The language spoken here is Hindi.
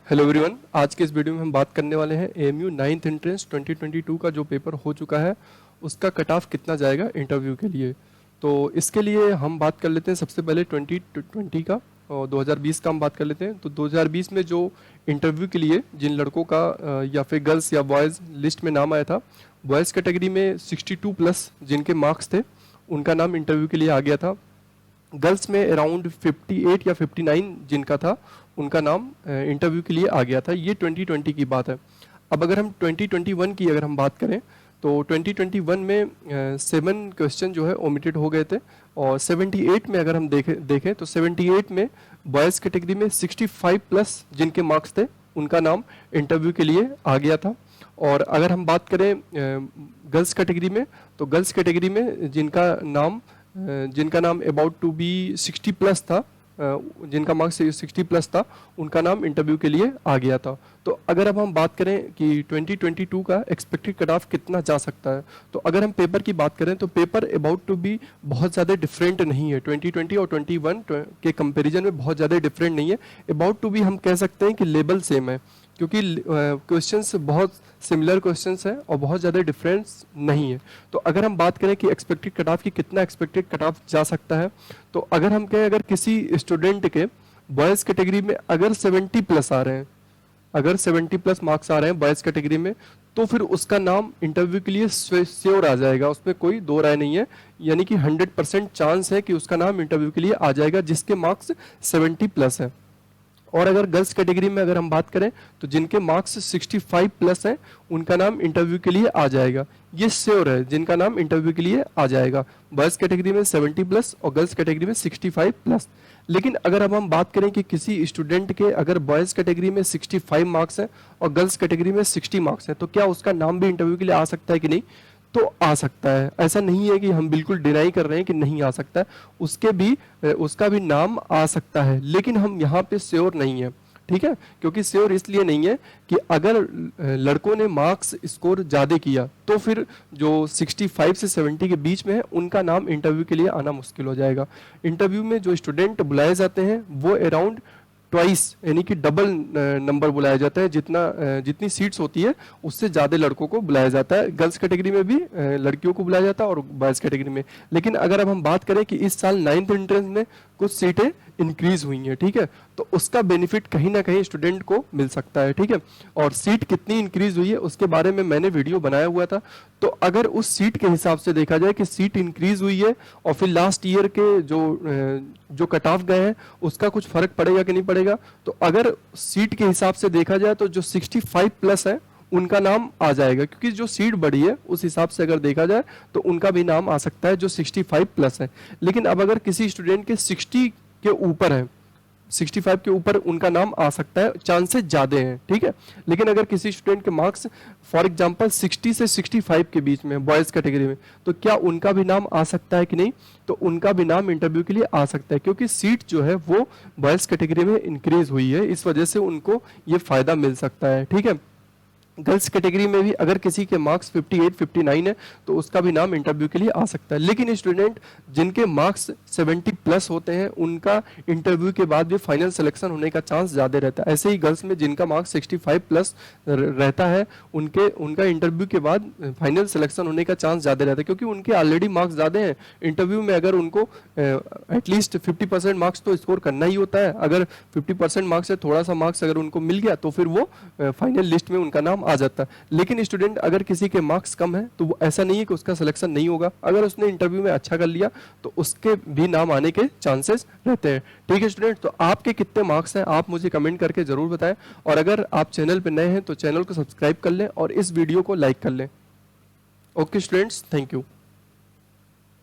हेलो एवरीवन, आज के इस वीडियो में हम बात करने वाले हैं एएमयू 9th एंट्रेंस 2022 का जो पेपर हो चुका है उसका कट ऑफ कितना जाएगा इंटरव्यू के लिए। तो इसके लिए हम बात कर लेते हैं सबसे पहले 2020 का और 2020 का हम बात कर लेते हैं। तो 2020 में जो इंटरव्यू के लिए जिन लड़कों का या फिर गर्ल्स या बॉयज़ लिस्ट में नाम आया था, बॉयज़ कैटेगरी में 62 प्लस जिनके मार्क्स थे उनका नाम इंटरव्यू के लिए आ गया था। गर्ल्स में अराउंड 58 या 59 जिनका था उनका नाम इंटरव्यू के लिए आ गया था। ये 2020 की बात है। अब अगर हम 2021 की अगर हम बात करें तो 2021 में 7 क्वेश्चन जो है ओमिटेड हो गए थे और 78 में अगर हम देखें तो 78 में बॉयज़ कैटेगरी में 65 प्लस जिनके मार्क्स थे उनका नाम इंटरव्यू के लिए आ गया था। और अगर हम बात करें गर्ल्स कैटेगरी में तो गर्ल्स कैटेगरी में जिनका नाम अबाउट टू बी 60 प्लस था, जिनका मार्क्स 60 प्लस था उनका नाम इंटरव्यू के लिए आ गया था। तो अगर अब हम बात करें कि 2022 का एक्सपेक्टेड कट ऑफ कितना जा सकता है, तो अगर हम पेपर की बात करें तो पेपर अबाउट टू बी बहुत ज़्यादा डिफरेंट नहीं है। 2020 और 21 के कंपैरिजन में बहुत ज़्यादा डिफरेंट नहीं है। अबाउट टू बी हम कह सकते हैं कि लेवल सेम है, क्योंकि क्वेश्चंस बहुत सिमिलर क्वेश्चंस हैं और बहुत ज़्यादा डिफरेंस नहीं है। तो अगर हम बात करें कि एक्सपेक्टेड कट ऑफ की कितना एक्सपेक्टेड कट ऑफ जा सकता है, तो अगर हम कहें अगर किसी स्टूडेंट के बॉयज़ कैटेगरी में अगर 70 प्लस आ रहे हैं, अगर 70 प्लस मार्क्स आ रहे हैं बॉयज़ कैटेगरी में, तो फिर उसका नाम इंटरव्यू के लिए श्योर आ जाएगा, उसमें कोई दो राय नहीं है। यानी कि 100% चांस है कि उसका नाम इंटरव्यू के लिए आ जाएगा जिसके मार्क्स 70 प्लस है। और अगर गर्ल्स कैटेगरी में अगर हम बात करें तो जिनके मार्क्स 65 प्लस हैं उनका नाम इंटरव्यू के लिए आ जाएगा। ये श्योर है जिनका नाम इंटरव्यू के लिए आ जाएगा। बॉयज़ कैटेगरी में 70 प्लस और गर्ल्स कैटेगरी में 65 प्लस। लेकिन अगर अब हम बात करें कि किसी स्टूडेंट के अगर बॉयज़ कैटेगरी में 65 मार्क्स हैं और गर्ल्स कैटेगरी में 60 मार्क्स हैं, तो क्या उसका नाम भी इंटरव्यू के लिए आ सकता है कि नहीं? तो आ सकता है। ऐसा नहीं है कि हम बिल्कुल डिनाई कर रहे हैं कि नहीं आ सकता है, उसका भी नाम आ सकता है, लेकिन हम यहाँ पे श्योर नहीं है। ठीक है, क्योंकि श्योर इसलिए नहीं है कि अगर लड़कों ने मार्क्स स्कोर ज़्यादा किया तो फिर जो 65 से 70 के बीच में है उनका नाम इंटरव्यू के लिए आना मुश्किल हो जाएगा। इंटरव्यू में जो स्टूडेंट बुलाए जाते हैं वो अराउंड ट्वाइस यानी कि डबल नंबर बुलाया जाता है। जितनी सीट्स होती है उससे ज़्यादा लड़कों को बुलाया जाता है। गर्ल्स कैटेगरी में भी लड़कियों को बुलाया जाता है और बॉयज़ कैटेगरी में। लेकिन अगर अब हम बात करें कि इस साल 9th एंट्रेंस में कुछ सीटें इंक्रीज हुई हैं, ठीक है, तो उसका बेनिफिट कहीं ना कहीं स्टूडेंट को मिल सकता है। ठीक है, और सीट कितनी इंक्रीज हुई है उसके बारे में मैंने वीडियो बनाया हुआ था। तो अगर उस सीट के हिसाब से देखा जाए कि सीट इंक्रीज हुई है और फिर लास्ट ईयर के जो कट ऑफ गए हैं उसका कुछ फर्क पड़ेगा कि नहीं पड़ेगा, तो अगर सीट के हिसाब से देखा जाए तो जो 65 प्लस है उनका नाम आ जाएगा, क्योंकि जो सीट बढ़ी है उस हिसाब से अगर देखा जाए तो उनका भी नाम आ सकता है जो 65 प्लस है। लेकिन अब अगर किसी स्टूडेंट के 60 के ऊपर है, 65 के ऊपर उनका नाम आ सकता है, चांसेस ज़्यादा हैं। ठीक है, लेकिन अगर किसी स्टूडेंट के मार्क्स फॉर एग्जांपल 60 से 65 के बीच में बॉयज़ कैटेगरी में, तो क्या उनका भी नाम आ सकता है कि नहीं? तो उनका भी नाम इंटरव्यू के लिए आ सकता है, क्योंकि सीट जो है वो बॉयज़ कैटेगरी में इंक्रीज हुई है, इस वजह से उनको ये फ़ायदा मिल सकता है। ठीक है, गर्ल्स कैटेगरी में भी अगर किसी के मार्क्स 58 59 है तो उसका भी नाम इंटरव्यू के लिए आ सकता है। लेकिन स्टूडेंट जिनके मार्क्स 70 प्लस होते हैं उनका इंटरव्यू के बाद भी फाइनल सिलेक्शन होने का चांस ज़्यादा रहता है। ऐसे ही गर्ल्स में जिनका मार्क्स 65 प्लस रहता है उनका इंटरव्यू के बाद फाइनल सिलेक्शन होने का चांस ज़्यादा रहता है, क्योंकि उनके ऑलरेडी मार्क्स ज़्यादा हैं। इंटरव्यू में अगर उनको एटलीस्ट 50% मार्क्स तो स्कोर करना ही होता है। अगर 50% मार्क्स से थोड़ा सा मार्क्स अगर उनको मिल गया तो फिर वो फाइनल लिस्ट में उनका नाम आ जाता है। लेकिन स्टूडेंट अगर किसी के मार्क्स कम है तो वो ऐसा नहीं है कि उसका सिलेक्शन नहीं होगा। अगर उसने इंटरव्यू में अच्छा कर लिया तो उसके भी नाम आने के चांसेस रहते हैं। ठीक है स्टूडेंट, तो आपके कितने मार्क्स हैं आप मुझे कमेंट करके जरूर बताएं, और अगर आप चैनल पर नए हैं तो चैनल को सब्सक्राइब कर लें और इस वीडियो को लाइक कर लें। Okay students, thank you.